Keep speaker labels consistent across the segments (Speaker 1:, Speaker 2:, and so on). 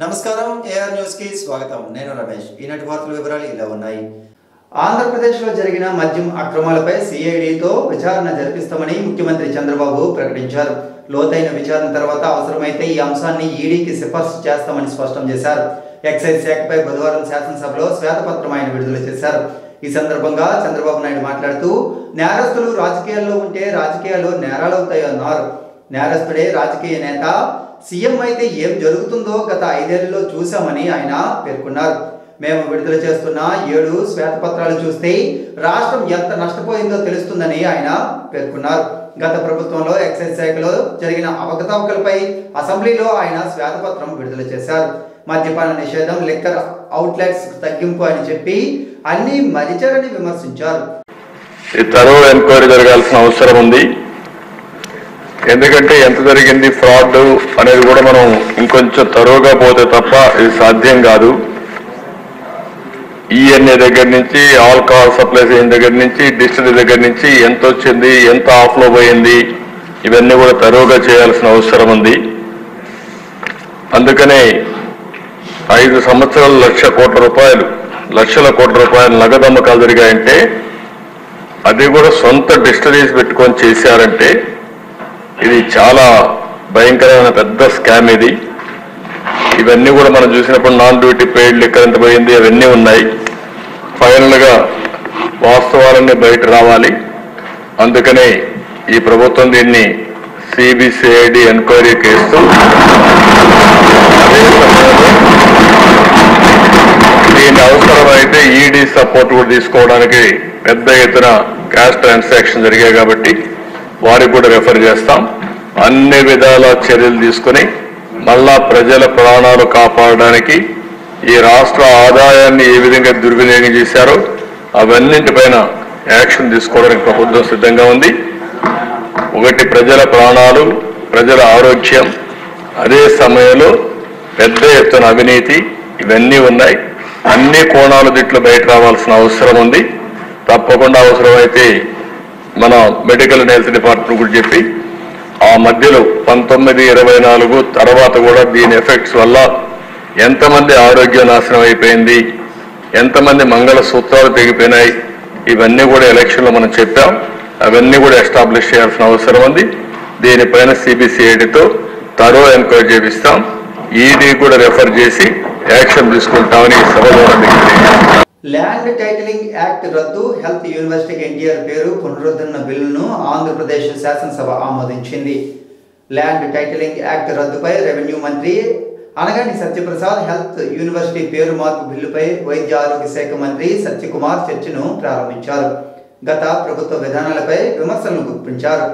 Speaker 1: నమస్కారం AR news కి స్వాగతం నేను రమేష్ ఈనాటి వార్తల వివరాలు ఇలా ఉన్నాయి ఆంధ్రప్రదేశ్ లో జరిగిన మద్యం అక్రమాలపై సిఐడితో విచారణ జరిపిస్తామని ముఖ్యమంత్రి చంద్రబాబు ప్రకటించారు లోతైన విచారణ తర్వాత అవసరమైతే ఈ అంశాన్ని ఈడీకి సిఫార్సు చేస్తామని స్పష్టం చేశారు ఎక్సైజ్ శాఖపై బుధవారం శాసనసభలో శ్వేతపత్రం ఆయన విడుదల చేశారు ఈ సందర్భంగా చంద్రబాబు నాయుడు మాట్లాడుతూ నేరస్తులు రాజకీయాల్లో ఉంటే రాజకీయాల్లో నేరాలవుతాయన్నారు నేరస్తుడే రాజకీయ నేత సీఎం అయితే ఏం జరుగుతుందో గత 5 ఏళ్లలో చూశామని ఆయన పేర్కొన్నారు మేము విడుదల చేస్తున్న 7 శ్వేతపత్రాలు చూస్తే రాష్ట్రం ఎంత నష్టపోయిందో తెలుస్తుందని ఆయన పేర్కొన్నారు గత ప్రభుత్వంలో ఎక్సైజ్ శాఖలో జరిగిన అవకతవకలపై అసెంబ్లీలో ఆయన శ్వేతపత్రం విడుదల చేశారు మద్యపాన నిషేధం లిక్కర్ అవుట్లెట్స్ తగ్గింపు అని చెప్పి అన్ని మరిచారని విమర్శించారు
Speaker 2: తరో ఎంక్వైరీ జరగాల్సిన అవసరం ఉంది ఎందుకంటే ఎంత జరిగింది ఫ్రాడ్ అనేది కూడా మనం ఇంకొంచెం తరోగా పోతే తప్ప ఇది సాధ్యం కాదు ఈఎన్ఏ దగ్గర నుంచి ఆల్కహాల్ సప్లైస్ అయిన దగ్గర నుంచి డిస్టిలరీ దగ్గర నుంచి ఎంత వచ్చింది ఎంత ఆఫ్లో పోయింది ఇవన్నీ కూడా తరోగా చేయాల్సిన అవసరం ఉంది అందుకనే 5 సంవత్సరాలు లక్షల కోట్ల రూపాయలు నగదు అమ్మకాలు జరిగాయంటే అది కూడా సొంత డిస్టిలరీస్ పెట్టుకొని చేశారంటే ఇది చాలా భయంకరమైన పెద్ద స్కామ్ ఇది ఇవన్నీ కూడా మనం చూసినప్పుడు నాన్ డ్యూటీ పెయిడ్ లిక్కర్ ఎంత పోయింది అవన్నీ ఉన్నాయి ఫైనల్గా వాస్తవాలన్నీ బయట రావాలి అందుకనే ఈ ప్రభుత్వం దీన్ని సిబిసిఐడి ఎంక్వైరీ కేసు అదే సమయంలో దీని అవసరమైతే ఈడీ సపోర్ట్ కూడా తీసుకోవడానికి పెద్ద ఎత్తున క్యాష్ ట్రాన్సాక్షన్ జరిగాయి కాబట్టి వారికి కూడా రెఫర్ చేస్తాం అన్ని విధాల చర్యలు తీసుకుని మళ్ళా ప్రజల ప్రాణాలు కాపాడడానికి ఈ రాష్ట్ర ఆదాయాన్ని ఏ విధంగా దుర్వినియోగం చేశారో అవన్నింటిపైన యాక్షన్ తీసుకోవడానికి ప్రభుత్వం సిద్ధంగా ఉంది ఒకటి ప్రజల ప్రాణాలు ప్రజల ఆరోగ్యం అదే సమయంలో పెద్ద ఎత్తున అవినీతి ఇవన్నీ ఉన్నాయి అన్ని కోణాలు దీంట్లో బయట రావాల్సిన అవసరం ఉంది తప్పకుండా అవసరమైతే మన మెడికల్ అండ్ హెల్త్ డిపార్ట్మెంట్ కూడా చెప్పి ఆ మధ్యలో 1924 తర్వాత కూడా దీని ఎఫెక్ట్స్ వల్ల ఎంతమంది ఆరోగ్యం నాశనం అయిపోయింది ఎంతమంది మంగళసూత్రాలు తెగిపోయినాయి ఇవన్నీ కూడా ఎలక్షన్లో మనం చెప్పాం అవన్నీ కూడా ఎస్టాబ్లిష్ చేయాల్సిన అవసరం ఉంది దీనిపైన సిబిసిఐడితో తరో ఎంక్వైరీ చేపిస్తాం ఈడీ కూడా రెఫర్ చేసి యాక్షన్ తీసుకుంటామని సభలో
Speaker 1: ల్యాండ్ టైటిలింగ్ యాక్ట్ రద్దు హెల్త్ యూనివర్సిటీకి ఎన్టీఆర్ పేరు పునరుద్ధరణ బిల్లును ఆంధ్రప్రదేశ్ శాసనసభ ఆమోదించింది ల్యాండ్ టైటిలింగ్ యాక్ట్ రద్దుపై రెవెన్యూ మంత్రి అనగాని సత్యప్రసాద్ హెల్త్ యూనివర్సిటీ పేరు మార్పు బిల్లుపై వైద్య ఆరోగ్య శాఖ మంత్రి సత్యకుమార్ చర్చను ప్రారంభించారు గత ప్రభుత్వ విధానాలపై విమర్శలను గుర్తించారు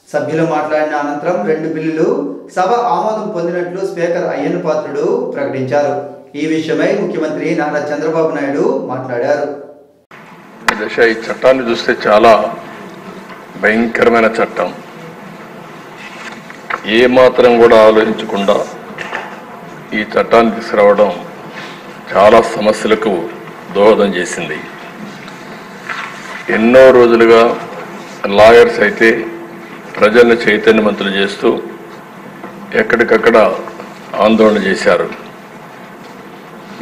Speaker 1: సభ్యులు మాట్లాడిన అనంతరం 2 బిల్లులు సభ ఆమోదం పొందినట్లు స్పీకర్ అయ్యన్న పాత్రుడు ప్రకటించారు ఈ విషయమై ముఖ్యమంత్రి నారా చంద్రబాబు నాయుడు మాట్లాడారు
Speaker 2: ఈ చట్టాన్ని చూస్తే చాలా భయంకరమైన చట్టం ఏ మాత్రం కూడా ఆలోచించకుండా ఈ చట్టాన్ని తీసుకురావడం చాలా సమస్యలకు దోహదం చేసింది ఎన్నో రోజులుగా లాయర్స్ అయితే ప్రజలను చైతన్యవంతులు చేస్తూ ఎక్కడికక్కడ ఆందోళన చేశారు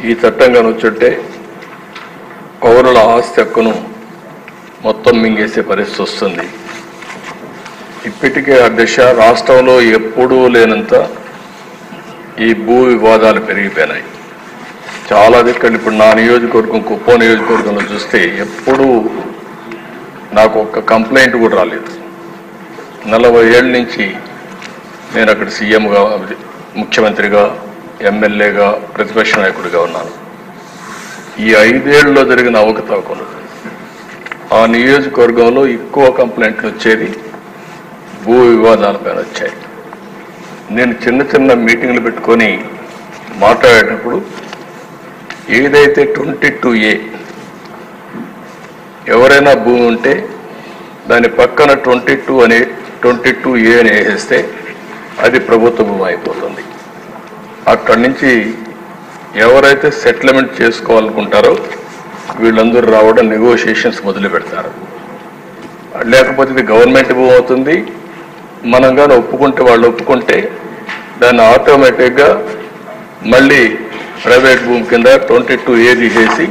Speaker 2: ఈ చట్టం కనుచుంటే పౌరుల ఆస్తి హక్కును మొత్తం మింగేసే పరిస్థితి వస్తుంది ఇప్పటికే అధ్యక్ష రాష్ట్రంలో ఎప్పుడూ లేనంత ఈ భూ వివాదాలు పెరిగిపోయినాయి చాలా దిక్కలు ఇప్పుడు నా నియోజకవర్గం కుప్పం నియోజకవర్గంలో చూస్తే ఎప్పుడూ నాకు ఒక్క కంప్లైంట్ కూడా రాలేదు 40 ఏళ్ళ నుంచి నేను అక్కడ సీఎంగా ముఖ్యమంత్రిగా ఎమ్మెల్యేగా ప్రతిపక్ష నాయకుడిగా ఉన్నాను ఈ 5 ఏళ్లలో జరిగిన అవకతవకలు ఆ నియోజకవర్గంలో ఎక్కువ కంప్లైంట్లు వచ్చేది భూ వివాదాలపైన వచ్చాయి నేను చిన్న మీటింగ్లు పెట్టుకొని మాట్లాడేటప్పుడు ఏదైతే 22A ఎవరైనా భూమి ఉంటే దాని పక్కన 22A అని వేసేస్తే అది ప్రభుత్వ భూమి అయిపోతుంది అక్కడి నుంచి ఎవరైతే సెటిల్మెంట్ చేసుకోవాలనుకుంటారో వీళ్ళందరూ రావడం నెగోషియేషన్స్ మొదలు పెడతారు లేకపోతే ఇది గవర్నమెంట్ భూమి అవుతుంది మనం కానీ ఒప్పుకుంటే వాళ్ళు ఒప్పుకుంటే దాన్ని ఆటోమేటిక్గా మళ్ళీ ప్రైవేట్ భూమి కింద 22A తీసేసి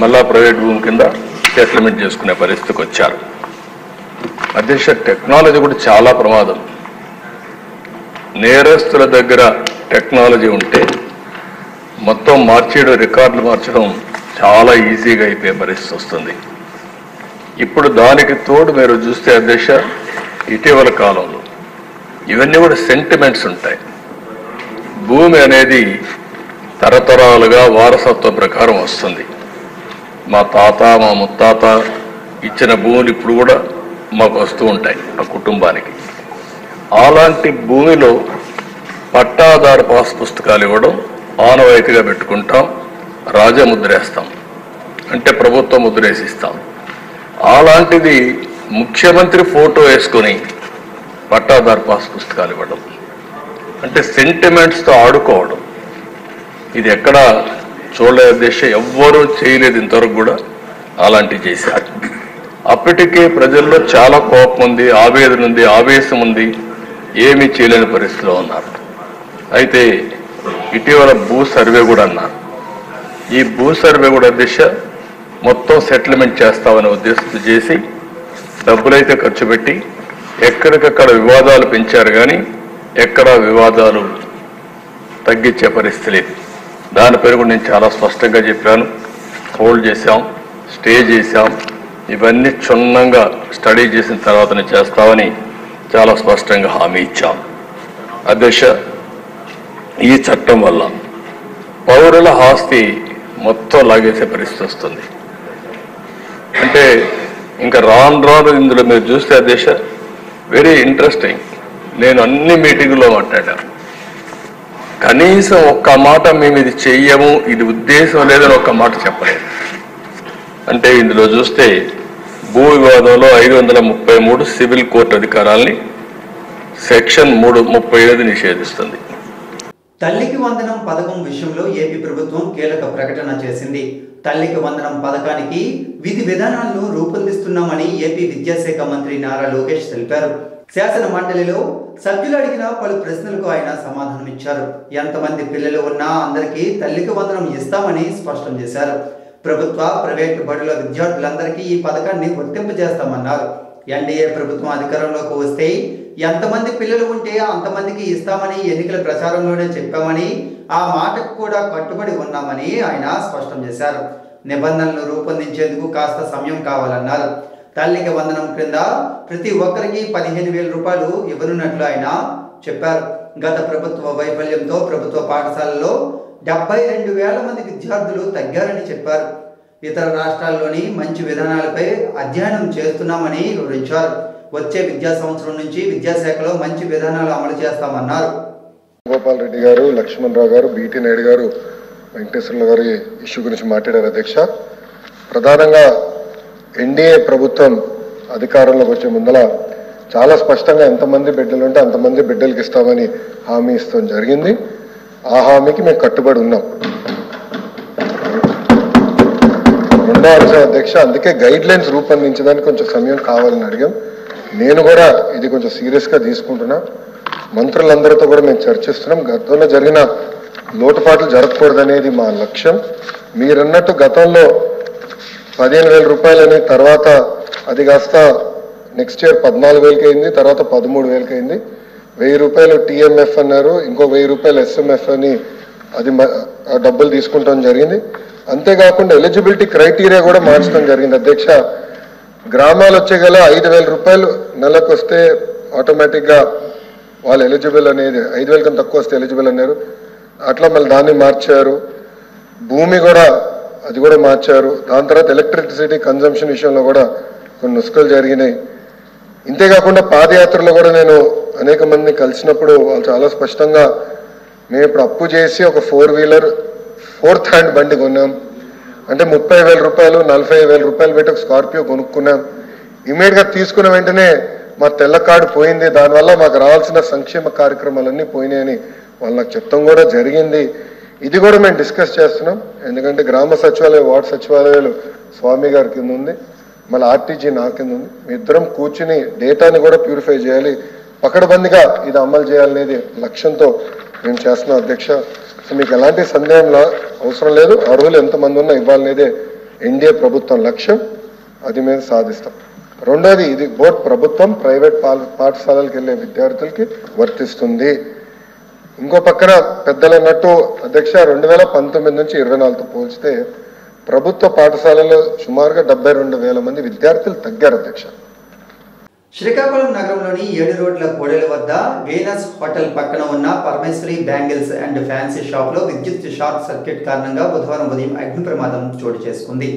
Speaker 2: మళ్ళా ప్రైవేట్ భూమి కింద సెటిల్మెంట్ చేసుకునే పరిస్థితికి వచ్చారు. అధ్యక్ష, టెక్నాలజీ కూడా చాలా ప్రమాదం. నేరస్తుల దగ్గర టెక్నాలజీ ఉంటే మొత్తం మార్చేయడం, రికార్డులు మార్చడం చాలా ఈజీగా అయిపోయే పరిస్థితి వస్తుంది. ఇప్పుడు దానికి తోడు మీరు చూస్తే అధ్యక్ష, ఇటీవల కాలంలో ఇవన్నీ కూడా సెంటిమెంట్స్ ఉంటాయి. భూమి అనేది తరతరాలుగా వారసత్వ ప్రకారం వస్తుంది. మా తాత, మా ముత్తాత ఇచ్చిన భూములు ఇప్పుడు కూడా మాకు వస్తూ ఉంటాయి ఆ కుటుంబానికి. అలాంటి భూమిలో పట్టాదారు పాస్ పుస్తకాలు ఇవ్వడం ఆనవాయితీగా పెట్టుకుంటాం, రాజముద్రేస్తాం, అంటే ప్రభుత్వం ముద్రేసిస్తాం. అలాంటిది ముఖ్యమంత్రి ఫోటో వేసుకొని పట్టాదారు పాస్ పుస్తకాలు ఇవ్వడం అంటే సెంటిమెంట్స్తో ఆడుకోవడం, ఇది ఎక్కడ చూడలేదు అధ్యక్ష, ఎవ్వరూ చేయలేదు ఇంతవరకు కూడా. అలాంటివి చేశారు. అప్పటికే ప్రజల్లో చాలా కోపం ఉంది, ఆవేదన ఉంది, ఆవేశం ఉంది, ఏమీ చేయలేని పరిస్థితిలో ఉన్నారు. అయితే ఇటీవల భూ సర్వే కూడా అన్నారు. ఈ భూ సర్వే కూడా దిశ మొత్తం సెటిల్మెంట్ చేస్తామనే ఉద్దేశంతో చేసి డబ్బులైతే ఖర్చు పెట్టి ఎక్కడికక్కడ వివాదాలు పెంచారు, కానీ ఎక్కడా వివాదాలు తగ్గించే పరిస్థితి లేదు. దాని పేరు కూడా నేను చాలా స్పష్టంగా చెప్పాను. హోల్డ్ చేశాం, స్టే చేశాం, ఇవన్నీ క్షుణ్ణంగా స్టడీ చేసిన తర్వాతనే చేస్తామని చాలా స్పష్టంగా హామీ ఇచ్చాం. అధ్యక్ష, ఈ చట్టం వల్ల పౌరుల ఆస్తి మొత్తం లాగేసే పరిస్థితి వస్తుంది. అంటే ఇంకా రాను ఇందులో మీరు చూస్తే అధ్యక్ష, వెరీ ఇంట్రెస్టింగ్. నేను అన్ని మీటింగుల్లో మాట్లాడాను. కనీసం ఒక్క మాట మేము ఇది చెయ్యము, ఇది ఉద్దేశం లేదని ఒక్క మాట చెప్పలేదు. అంటే ఇందులో చూస్తే భూ వివాదంలో 533 సివిల్ కోర్టు అధికారాల్ని సెక్షన్ 335 నిషేధిస్తుంది.
Speaker 1: తల్లికి వందనం పథకం విషయంలో ఏపీ ప్రభుత్వం కీలక ప్రకటన చేసింది. తల్లికి వందనం పథకానికి విధి విధానాలను రూపొందిస్తున్నామని ఏపీ విద్యాశాఖ మంత్రి నారా లోకేష్ తెలిపారు. శాసన మండలిలో సభ్యులు అడిగిన పలు ప్రశ్నలకు ఆయన సమాధానమిచ్చారు. ఎంతమంది పిల్లలు ఉన్నా అందరికీ తల్లికి వందనం ఇస్తామని స్పష్టం చేశారు. ప్రభుత్వ, ప్రైవేటు బడుల విద్యార్థులందరికీ ఈ పథకాన్ని వర్తింపజేస్తామన్నారు. ఎన్డీఏ ప్రభుత్వం అధికారంలోకి వస్తే ఎంతమంది పిల్లలు ఉంటే అంతమందికి ఇస్తామని ఎన్నికల ప్రచారంలోనే చెప్పామని, ఆ మాటకు కూడా కట్టుబడి ఉన్నామని ఆయన స్పష్టం చేశారు. నిబంధనలు రూపొందించేందుకు కాస్త సమయం కావాలన్నారు. తల్లికి వందనం క్రింద ప్రతి ఒక్కరికి 15,000 రూపాయలు ఇవ్వనున్నట్లు ఆయన చెప్పారు. గత ప్రభుత్వ వైఫల్యంతో ప్రభుత్వ పాఠశాలలో 72,000 మంది విద్యార్థులు తగ్గారని చెప్పారు. ఇతర రాష్ట్రాల్లోని మంచి విధానాలపై అధ్యయనం చేస్తున్నామని వివరించారు. వచ్చే విద్యా సంవత్సరం నుంచి విద్యాశాఖలో మంచి విధానాలు అమలు చేస్తామన్నారు.
Speaker 3: గోపాల్ రెడ్డి గారు, లక్ష్మణరావు గారు, బీటీ నాయుడు గారు, వెంకటేశ్వర్ల గారు ఇష్యూ గురించి మాట్లాడారు. అధ్యక్ష, ప్రధానంగా ఎన్డీఏ ప్రభుత్వం అధికారంలోకి వచ్చే ముందల చాలా స్పష్టంగా ఎంతమంది బిడ్డలు ఉంటే అంతమంది బిడ్డలకి ఇస్తామని హామీ ఇస్తాం జరిగింది. ఆ హామీకి మేము కట్టుబడి ఉన్నాం. రెండో అంశం అధ్యక్ష, అందుకే గైడ్ లైన్స్ రూపొందించడానికి కొంచెం సమయం కావాలని అడిగాం. నేను కూడా ఇది కొంచెం సీరియస్గా తీసుకుంటున్నా. మంత్రులందరితో కూడా మేము చర్చిస్తున్నాం. గతంలో జరిగిన లోటుపాట్లు జరగకూడదనేది మా లక్ష్యం. మీరన్నట్టు గతంలో 15,000 రూపాయలని, తర్వాత అది కాస్త నెక్స్ట్ ఇయర్ 14,000కి అయింది, తర్వాత 13,000కి అయింది. 1,000 రూపాయలు టీఎంఎఫ్ అన్నారు, ఇంకో 1,000 రూపాయలు ఎస్ఎంఎఫ్ అని అది డబ్బులు తీసుకుంటాం జరిగింది. అంతేకాకుండా ఎలిజిబిలిటీ క్రైటీరియా కూడా మార్చడం జరిగింది. అధ్యక్ష, గ్రామాలు వచ్చే గల 5,000 రూపాయలు నెలకు వస్తే ఆటోమేటిక్గా వాళ్ళు ఎలిజిబుల్ అనేది, 5,000 కన్నా తక్కువ వస్తే ఎలిజిబుల్ అన్నారు. అట్లా మళ్ళీ దాన్ని మార్చారు. భూమి కూడా అది కూడా మార్చారు. దాని తర్వాత ఎలక్ట్రిసిటీ కన్జంప్షన్ విషయంలో కూడా కొన్ని నుస్ఖలు జరిగినాయి. ఇంతేకాకుండా పాదయాత్రలో కూడా నేను అనేక మందిని కలిసినప్పుడు వాళ్ళు చాలా స్పష్టంగా, మేము ఇప్పుడు అప్పు చేసి ఒక 4-వీలర్ 4th హ్యాండ్ బండి కొన్నాం, అంటే 30,000 రూపాయలు 40,000 రూపాయలు పెట్టి ఒక స్కార్పియో కొనుక్కున్నాం. ఇమీడియట్గా తీసుకున్న వెంటనే మా తెల్ల కార్డు పోయింది, దానివల్ల మాకు రావాల్సిన సంక్షేమ కార్యక్రమాలన్నీ పోయినాయని వాళ్ళు నాకు చెప్తాం కూడా జరిగింది. ఇది కూడా మేము డిస్కస్ చేస్తున్నాం. ఎందుకంటే గ్రామ సచివాలయం, వార్డు సచివాలయాలు స్వామి గారి కింద ఉంది, మళ్ళీ ఆర్టీజీ నా కింద ఉంది. మీ ఇద్దరం కూర్చుని డేటాని కూడా ప్యూరిఫై చేయాలి, పకడ్బందీగా ఇది అమలు చేయాలనేది లక్ష్యంతో మేము చేస్తున్నాం. అధ్యక్ష, సో మీకు ఎలాంటి సందేహం అవసరం లేదు. అర్హులు ఎంతమంది ఉన్నా ఇవ్వాలనేదే ఎన్డీఏ ప్రభుత్వం లక్ష్యం. అది మేము సాధిస్తాం. రెండోది, ఇది బోర్డు ప్రభుత్వం ప్రైవేట్ పాఠశాలలకు వెళ్ళే విద్యార్థులకి వర్తిస్తుంది. ఇంకో పక్కన పెద్దలు అన్నట్టు అధ్యక్ష 2019 నుంచి 24తో పోల్చితే ప్రభుత్వ పాఠశాలలో సుమారుగా 72,000 మంది విద్యార్థులు తగ్గారు అధ్యక్ష.
Speaker 1: శ్రీకాకుళం నగరంలోని 7 రోడ్ల కూడలి వద్ద వీనస్ హోటల్ పక్కన ఉన్న Parameshwari bangles and fancy shop లో విద్యుత్ షార్ట్ సర్క్యూట్ కారణంగా బుధవారం ఉదయం అగ్ని ప్రమాదం చోటు చేసుకుంది.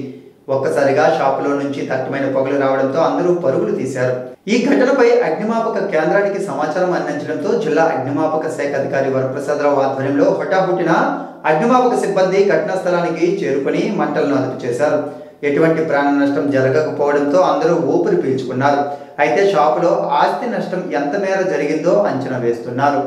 Speaker 1: ఒక్కసారిగా షాపులో నుంచి దట్టమైన పొగలు రావడంతో అందరూ పరుగులు తీశారు. ఈ ఘటనపై అగ్నిమాపక కేంద్రానికి సమాచారం అందించడంతో జిల్లా అగ్నిమాపక శాఖ అధికారి వరప్రసాదరావు ఆధ్వర్యంలో హఠాహుటిన అగ్నిమాపక సిబ్బంది ఘటనా స్థలానికి చేరుకుని మంటలను అదుపు చేశారు. ఎటువంటి ప్రాణ నష్టం జరగకపోవడంతో అందరూ ఊపిరి పీల్చుకున్నారు. అయితే షాపులో ఆస్తి నష్టం ఎంత మేర జరిగిందో అంచనా వేస్తున్నారు.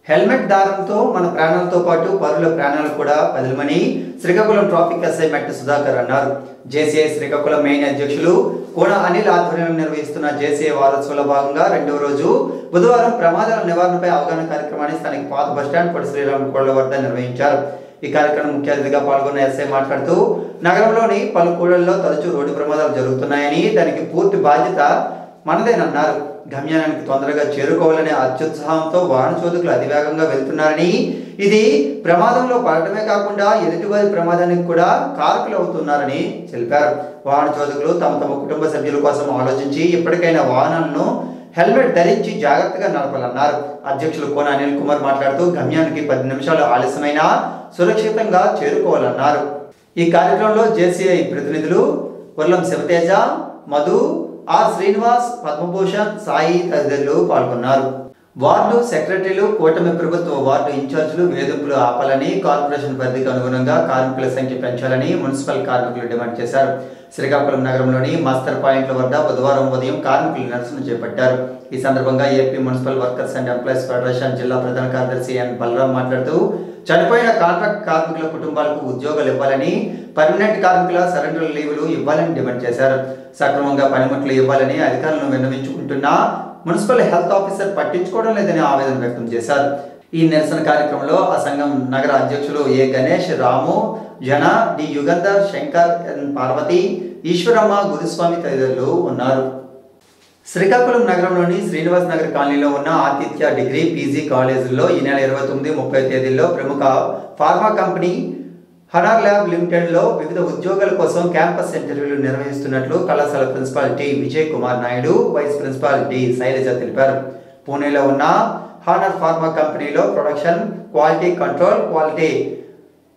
Speaker 1: హెల్మెట్ దారంతో మన ప్రాణాలతో పాటు పరుల ప్రాణాలు కూడా బదిలమని శ్రీకాకుళం ట్రాఫిక్ ఎస్ఐ మెట్ట సుధాకర్ అన్నారు. జేసీఐ శ్రీకాకుళం మెయిన్ అధ్యక్షులు కోన అనిల్ ఆధ్వర్యంలో నిర్వహిస్తున్న జేసీఐ వారోత్సవాల భాగంగా 2వ రోజు బుధవారం ప్రమాదాల నివారణపై అవగాహన కార్యక్రమాన్ని స్థానిక పాత బస్టాండ్ పొడి శ్రీరామ్ కోళ్ల వద్ద నిర్వహించారు. ఈ కార్యక్రమం ముఖ్య అతిథిగా పాల్గొన్న ఎస్ఐ మాట్లాడుతూ నగరంలోని పలు కూడళ్లలో తరచూ రోడ్డు ప్రమాదాలు జరుగుతున్నాయని దానికి పూర్తి బాధ్యత మనదేనన్నారు. గమ్యానికి తొందరగా చేరుకోవాలనే అత్యుత్సాహంతో వాహన చోదకులు అతివేగంగా వెళ్తున్నారని ఇది ప్రమాదంలో పడటమే కాకుండా ఎదుటివారి ప్రమాదానికి కూడా కారకులు అవుతున్నారని తెలిపారు. వాహన చోదకులు తమ తమ కుటుంబ సభ్యుల కోసం ఆలోచించి ఇప్పటికైనా వాహనాలను హెల్మెట్ ధరించి జాగ్రత్తగా నడపాలన్నారు. అధ్యక్షులు కోన అనిల్ కుమార్ మాట్లాడుతూ గమ్యానికి 10 నిమిషాలు ఆలస్యమైనా సురక్షితంగా చేరుకోవాలన్నారు. ఈ కార్యక్రమంలో జేసీఐ ప్రతినిధులు వర్లం శివతేజ, మధు, ఆర్ శ్రీనివాస్, పద్మభూషణ్, సాయి తదితరులు పాల్గొన్నారు. వార్డు సెక్రటరీలు, కూటమి ప్రభుత్వ వార్డు ఇన్ఛార్జీలు వేధింపులు ఆపాలని, కార్పొరేషన్ పరిధికి అనుగుణంగా కార్మికుల సంఖ్య పెంచాలని మున్సిపల్ కార్మికులు డిమాండ్ చేశారు. శ్రీకాకుళం నగరంలోని మాస్టర్ పాయింట్ల వద్ద బుధవారం ఉదయం కార్మికులు నిరసన చేపట్టారు. ఈ సందర్భంగా AP municipal workers and employees federation జిల్లా ప్రధాన కార్యదర్శి ఎన్ బలరాం మాట్లాడుతూ చనిపోయిన కాంట్రాక్ట్ కార్మికుల కుటుంబాలకు ఉద్యోగాలు ఇవ్వాలని, పర్మనెంట్ కార్మికుల సరెండర్ లీవులు ఇవ్వాలని డిమాండ్ చేశారు. సక్రమంగా పనిముట్లు ఇవ్వాలని అధికారులను విన్నవించుకుంటున్నా మున్సిపల్ హెల్త్ ఆఫీసర్ పట్టించుకోవడం లేదని ఆవేదన వ్యక్తం చేశారు. ఈ నిరసన కార్యక్రమంలో ఆ సంఘం నగర అధ్యక్షులు ఏ గణేష్, రాము, జన, డి యుగంధర్, శంకర్, ఎన్ పార్వతి, ఈశ్వరమ్మ, గురుస్వామి తదితరులు ఉన్నారు. శ్రీకాకుళం నగరంలోని శ్రీనివాస్ నగర్ కాలనీలో ఉన్న ఆతిథ్య డిగ్రీ, పీజీ కాలేజీల్లో ఈ నెల 29, 30 తేదీల్లో ప్రముఖ ఫార్మా కంపెనీ హనార్ ల్యాబ్ లిమిటెడ్లో వివిధ ఉద్యోగాల కోసం క్యాంపస్ ఇంటర్వ్యూలు నిర్వహిస్తున్నట్లు కళాశాల principal T Vijay Kumar Naidu, vice principal D Shailaja తెలిపారు. పూణేలో ఉన్న హానర్ ఫార్మా కంపెనీలో production, quality control, quality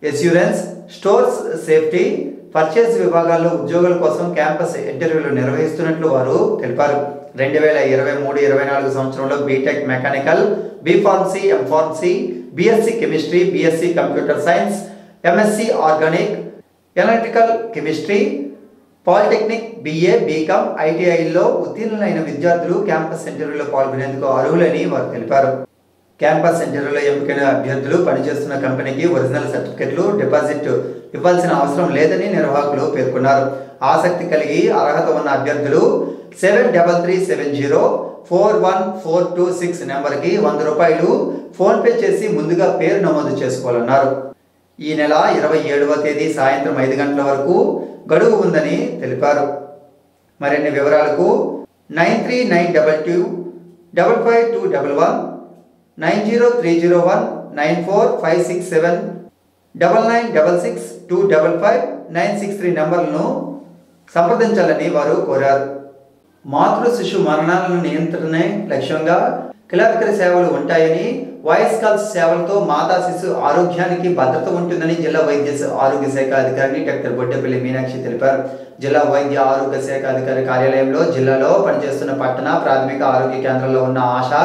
Speaker 1: assurance, stores safety, purchase విభాగాల్లో ఉద్యోగుల కోసం క్యాంపస్ ఇంటర్వ్యూలు నిర్వహిస్తున్నట్లు వారు తెలిపారు. 2023-24 సంవత్సరంలో BTech mechanical, BPharmacy, MPharmacy, BSc chemistry, BSc computer science, MSc organic, electrical chemistry, polytechnic, BA, BCom, ఐటీఐల్లో ఉత్తీర్ణులైన విద్యార్థులు క్యాంపస్ ఇంటర్వ్యూలో పాల్గొనేందుకు అర్హులని వారు తెలిపారు. క్యాంపస్ ఇంటర్వ్యూలో ఎంపికైన అభ్యర్థులు పనిచేస్తున్న కంపెనీకి ఒరిజినల్ సర్టిఫికెట్లు, డిపాజిట్ ఇవ్వాల్సిన అవసరం లేదని నిర్వాహకులు పేర్కొన్నారు. ఆసక్తి కలిగి అర్హత ఉన్న అభ్యర్థులు 7330414226 నెంబర్కి 100 రూపాయలు ఫోన్పే చేసి ముందుగా పేరు నమోదు చేసుకోవాలన్నారు. ఈ నెల 27వ తేదీ సాయంత్రం 5 గంటల వరకు గడువు ఉందని తెలిపారు. మరిన్ని వివరాలకు 9392255211, 903019456 9966255963 నంబర్లను సంప్రదించాలని వారు కోరారు. మాతృ శిశు మరణాలను నియంత్రణే లక్ష్యంగా కిలారికల సేవలు ఉంటాయని, వాయిస్ కాల్స్ సేవలతో మాతా శిశు ఆరోగ్యానికి భద్రత ఉంటుందని జిల్లా వైద్య ఆరోగ్య శాఖ అధికారిని డాక్టర్ బొడ్డెపల్లి మీనాక్షి తెలిపారు. జిల్లా వైద్య ఆరోగ్య శాఖ అధికారి కార్యాలయంలో జిల్లాలో పనిచేస్తున్న పట్టణ ప్రాథమిక ఆరోగ్య కేంద్రంలో ఉన్న ఆశా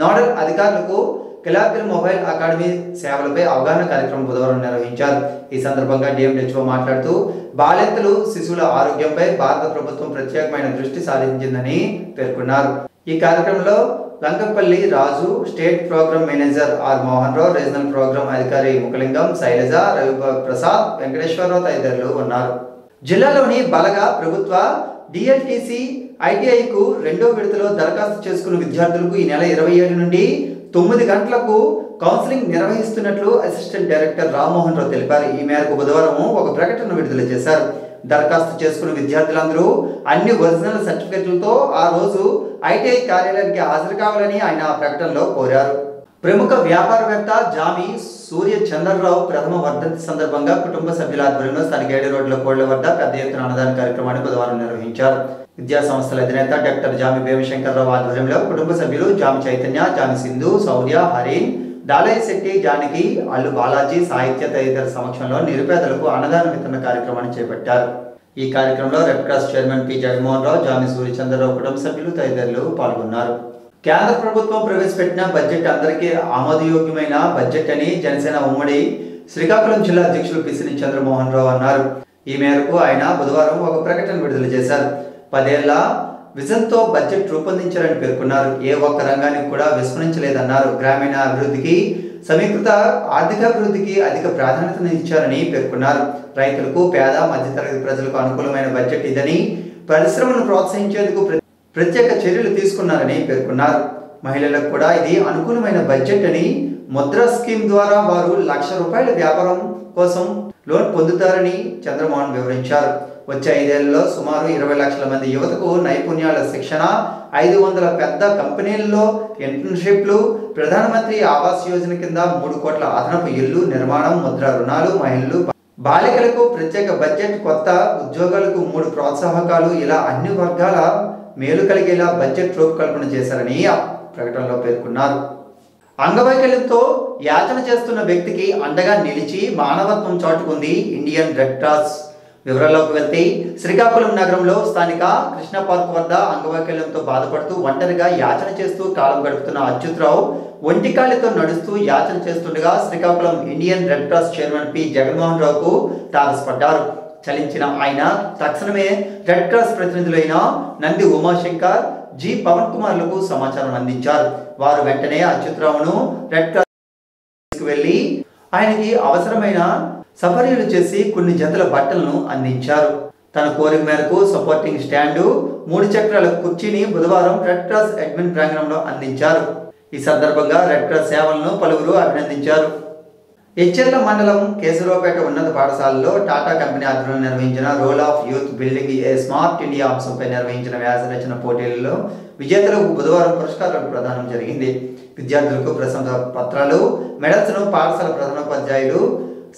Speaker 1: నోడల్ అధికారులకు కిలారికల్ మొబైల్ అకాడమీ సేవలపై అవగాహన కార్యక్రమం బుధవారం నిర్వహించారు. ఈ సందర్భంగా డిఎంహెచ్ఓ మాట్లాడుతూ బాలింతలు శిశువుల ఆరోగ్యంపై భారత ప్రభుత్వం ప్రత్యేకమైన దృష్టి సారించిందని పేర్కొన్నారు. ఈ కార్యక్రమంలో Lankampalli Raju, state programme manager R Mohan Rao, regional programme అధికారి ముఖలింగం, శైలజ, రవి ప్రసాద్, వెంకటేశ్వరరావు తదితరులు ఉన్నారు. జిల్లాలోని బలగా ప్రభుత్వ డిఎల్టీసీ ఐటీఐకు 2వ విడతలో దరఖాస్తు చేసుకున్న విద్యార్థులకు ఈ నెల 27 నుండి 9 గంటలకు కౌన్సిలింగ్ నిర్వహిస్తున్నట్లు అసిస్టెంట్ డైరెక్టర్ రామ్మోహన్ రావు తెలిపారు. ఈ మేరకు బుధవారం ఒక ప్రకటన విడుదల చేశారు. దరఖాస్తు చేసుకున్న విద్యార్థులందరూ అన్ని ఒరిజినల్ సర్టిఫికెట్లతో ఆ రోజు ఐటీఐ కార్యాలయానికి హాజరు కావాలని ఆయన ఆ ప్రకటనలో కోరారు. ప్రముఖ వ్యాపారవేత్త జామి సూర్య చంద్రరావు ప్రథమ వర్ధంతి సందర్భంగా కుటుంబ సభ్యుల ఆధ్వర్యంలో స్థానిక 7 రోడ్ల కోళ్ల వద్ద పెద్ద ఎత్తున అన్నదాన కార్యక్రమాన్ని బుధవారం నిర్వహించారు. విద్యా సంస్థల అధినేత డాక్టర్ జామి భీమశంకర్రావు ఆధ్వర్యంలో కుటుంబ సభ్యులు జామి చైతన్య, జామి సింధు, శౌర్య, హరీన్, డాలయ్య శెట్టి, జానకి, అల్లు బాలాజీ, సాహిత్య తదితరుల సమక్షంలో నిరుపేదలకు అన్నదాన వితరణ కార్యక్రమాన్ని చేపట్టారు. ఈ కార్యక్రమంలో Red Cross chairman P Jaganmohan Rao, Jami Suryachandrarao కుటుంబ సభ్యులు తదితరులు పాల్గొన్నారు. కేంద్ర ప్రభుత్వం ప్రవేశపెట్టిన బడ్జెట్ అందరికీ ఆమోదయోగ్యమైన బడ్జెట్ అని జనసేన ఉమ్మడి శ్రీకాకుళం జిల్లా అధ్యక్షులు పిసిని చంద్రమోహన్ రావు అన్నారు. ఈ మేరకు ఆయన బుధవారం ఒక ప్రకటన విడుదల చేశారు. 10 ఏళ్ల విజన్తో బడ్జెట్ రూపొందించారని పేర్కొన్నారు. ఏ ఒక్క రంగానికి కూడా విస్మరించలేదన్నారు. గ్రామీణ అభివృద్ధికి, సమీకృత ఆర్థికాభివృద్ధికి అధిక ప్రాధాన్యతను ఇచ్చారని పేర్కొన్నారు. రైతులకు, పేద మధ్యతరగతి ప్రజలకు అనుకూలమైన బడ్జెట్ ఇదని, పరిశ్రమను ప్రోత్సహించేందుకు ప్రత్యేక చర్యలు తీసుకున్నారని పేర్కొన్నారు. మహిళలకు కూడా ఇది అనుకూలమైన బడ్జెట్ అని, ముద్రా స్కీమ్ ద్వారా వారు ₹1,00,000 వ్యాపారం కోసం లోన్ పొందుతారని చంద్రమోహన్ వివరించారు. వచ్చే 5 ఏళ్లలో సుమారు 20 లక్షల మంది యువతకు నైపుణ్యాల శిక్షణ, 500 పెద్ద కంపెనీల్లో ఇంటర్న్షిప్లు, ప్రధానమంత్రి ఆవాస్ యోజన కింద 3 కోట్ల అదనపు ఇళ్లు నిర్మాణం, ముద్రా రుణాలు, మహిళలు, బాలికలకు ప్రత్యేక బడ్జెట్, కొత్త ఉద్యోగాలకు 3 ప్రోత్సాహకాలు, ఇలా అన్ని వర్గాల మేలు కలిగేలా బడ్జెట్ రూపకల్పన చేశారని ఆ ప్రకటనలో పేర్కొన్నారు. అంగవైకల్యంతో యాచన చేస్తున్న వ్యక్తికి అండగా నిలిచి మానవత్వం చాటుకుంది ఇండియన్ రెడ్ క్రాస్. వివరాల్లోకి వెళ్తే శ్రీకాకుళం నగరంలో స్థానిక కృష్ణ పార్క్ వద్ద అంగవైకల్యంతో బాధపడుతూ ఒంటరిగా యాచన చేస్తూ కాలం గడుపుతున్న అచ్యుతరావు ఒంటికాలితో నడుస్తూ యాచన చేస్తుండగా Srikakulam Indian Red Cross chairman P Jaganmohan రావుకు తారసపడ్డారు. చలించిన ఆయన తక్షణమే రెడ్ క్రాస్ ప్రతినిధులైన నంది ఉమాశంకర్, జి పవన్ కుమార్లకు సమాచారం అందించారు. వారు వెంటనే అచ్యుతరావును రెడ్ క్రాస్ వెళ్లి ఆయనకి అవసరమైన సపర్యలు చేసి కొన్ని జతల బట్టలను అందించారు. తన కోరిక మేరకు సపోర్టింగ్ స్టాండు, 3 చక్రాల కుర్చీని బుధవారం రెడ్ క్రాస్ అడ్మిన్ ప్రాంగణంలో అందించారు. ఈ సందర్భంగా రెడ్ క్రాస్ సేవలను పలువురు అభినందించారు. ఎచ్చెర్ల మండలం కేశవరావుపేట ఉన్నత పాఠశాలలో టాటా కంపెనీ ఆధ్వర్యంలో నిర్వహించిన role of youth building a smart India అంశంపై నిర్వహించిన వ్యాస రచన పోటీలలో విజేతలకు బుధవారం పురస్కారాలు ప్రదానం జరిగింది. విద్యార్థులకు ప్రశంసా పత్రాలు, మెడల్స్ను పాఠశాల ప్రధానోపాధ్యాయులు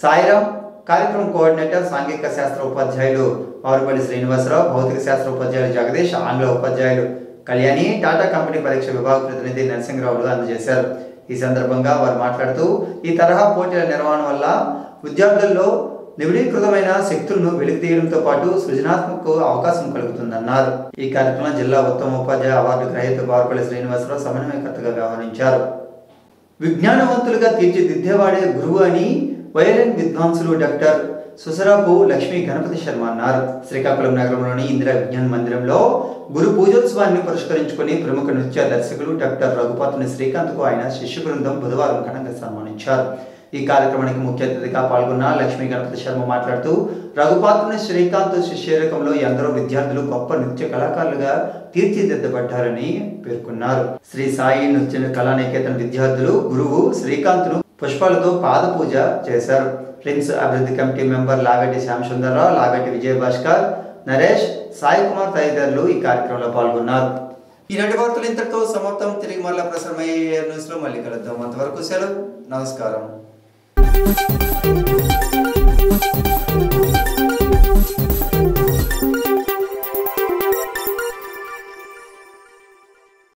Speaker 1: సాయిరాం, కార్యక్రమం కోఆర్డినేటర్ సాంఘిక శాస్త్ర ఉపాధ్యాయులు ఆరుపల్లి శ్రీనివాసరావు, భౌతిక శాస్త్ర ఉపాధ్యాయులు జగదీష్, ఆంగ్ల ఉపాధ్యాయులు కళ్యాణి, టాటా కంపెనీ పరీక్ష విభాగ ప్రతినిధి నరసింహరావులు అందజేశారు. ఈ సందర్భంగా వారు మాట్లాడుతూ ఈ తరహా పోటీల నిర్వహణ వల్ల విద్యార్థుల్లో నిబిడీకృతమైన శక్తులను వెలికితీయడంతో పాటు సృజనాత్మక అవకాశం కలుగుతుందన్నారు. ఈ కార్యక్రమంలో జిల్లా ఉత్తమ ఉపాధ్యాయ అవార్డు గ్రహీత ఆరుపల్లి శ్రీనివాసరావు సమన్వయకర్తగా వ్యవహరించారు. విజ్ఞానవంతులుగా తీర్చిదిద్దేవాడే గురువు అని వయలిన్ విద్వాంసులు డాక్టర్ సుసరాపు లక్ష్మీ గణపతి శర్మ అన్నారు. శ్రీకాకుళం నగరంలోని ఇందిరా విజ్ఞాన మందిరంలో గురు పూజోత్సవాన్ని పురస్కరించుకుని ప్రముఖ నృత్య దర్శకులు డాక్టర్ రఘుపాతుని శ్రీకాంత్కు ఆయన శిష్య బృందం బుధవారం ఘనంగా సన్మానించారు. ఈ కార్యక్రమానికి ముఖ్య అతిథిగా పాల్గొన్న లక్ష్మీ గణపతి శర్మ మాట్లాడుతూ రఘుపాతుని శ్రీకాంత్ శిష్యరకంలో ఎందరో విద్యార్థులు గొప్ప నృత్య కళాకారులుగా తీర్చిదిద్దబడ్డారని పేర్కొన్నారు. శ్రీ సాయి నృత్య కళానికేతన్ విద్యార్థులు గురువు శ్రీకాంత్ను పుష్పాలతో పాద పూజ చేశారు. రిమ్స్ అభివృద్ధి కమిటీ మెంబర్ లాగటి శ్యామసుందర్రావు, లాగటి విజయభాస్కర్, నరేష్, సాయి కుమార్ తదితరులు ఈ కార్యక్రమంలో పాల్గొన్నారు. ఈనాటి వార్తలు ఇంతటితో సమాప్తం. తిరిగి మళ్ళా ప్రసారమయ్యే న్యూస్ లో మళ్ళీ కలుద్దాం. అంతవరకు సెలవు. నమస్కారం.